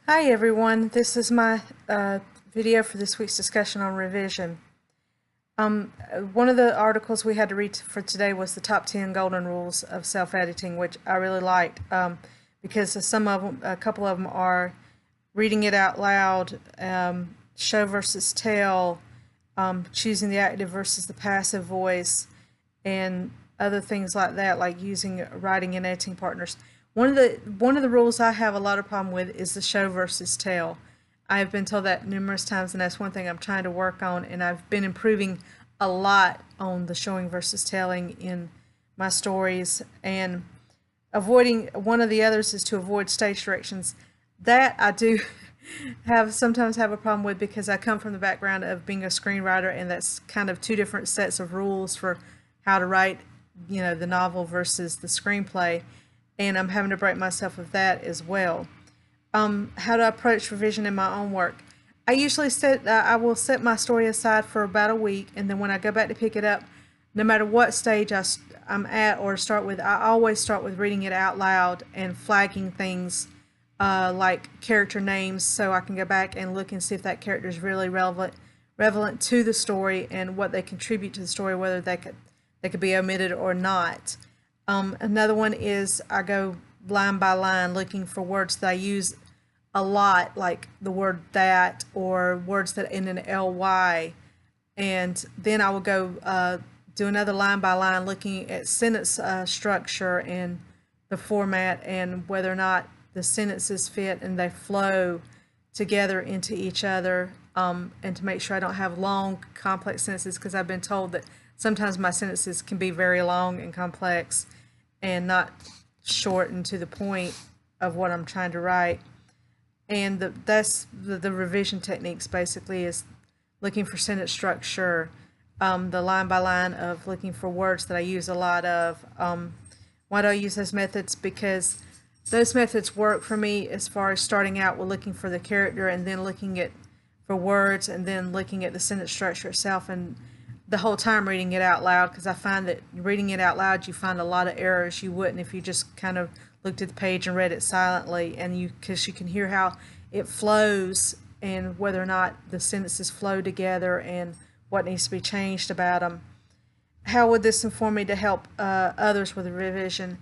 Hi everyone, this is my video for this week's discussion on revision. One of the articles we had to read for today was the top 10 golden rules of self-editing, which I really liked because some of them, a couple of them are reading it out loud, show versus tell, choosing the active versus the passive voice, and other things like that, like using writing and editing partners. One of the rules I have a lot of problem with is the show versus tell. I've been told that numerous times, and that's one thing I'm trying to work on, and I've been improving a lot on the showing versus telling in my stories. And avoiding one of the others is to avoid stage directions. That I do sometimes have a problem with because I come from the background of being a screenwriter, and that's kind of two different sets of rules for how to write, the novel versus the screenplay, and I'm having to break myself of that as well. How to approach revision in my own work. I will set my story aside for about a week, and then when I go back to pick it up, no matter what stage I'm at or start with, I always start with reading it out loud and flagging things like character names, so I can go back and look and see if that character is really relevant to the story and what they contribute to the story, whether they could be omitted or not. Another one is I go line by line looking for words that I use a lot, like the word that, or words that end in ly, and then I will go do another line by line looking at sentence structure and the format and whether or not the sentences fit and they flow together into each other, and to make sure I don't have long complex sentences, because I've been told that sometimes my sentences can be very long and complex and not short and to the point of what I'm trying to write. And that's the revision techniques basically, is looking for sentence structure, the line by line of looking for words that I use a lot of. Why do I use those methods? Because those methods work for me as far as starting out with looking for the character and then looking at for words and then looking at the sentence structure itself, and the whole time reading it out loud, because I find that reading it out loud you find a lot of errors you wouldn't if you just kind of looked at the page and read it silently, and because you can hear how it flows and whether or not the sentences flow together and what needs to be changed about them. How would this inform me to help others with revision?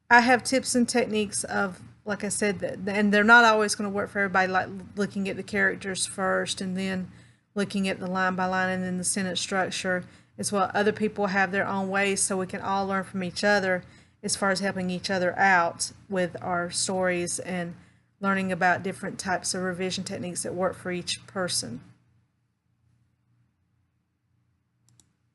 I have tips and techniques of, like I said, and they're not always going to work for everybody, like looking at the characters first and then looking at the line by line and then the sentence structure as well. Other people have their own ways, so we can all learn from each other as far as helping each other out with our stories and learning about different types of revision techniques that work for each person.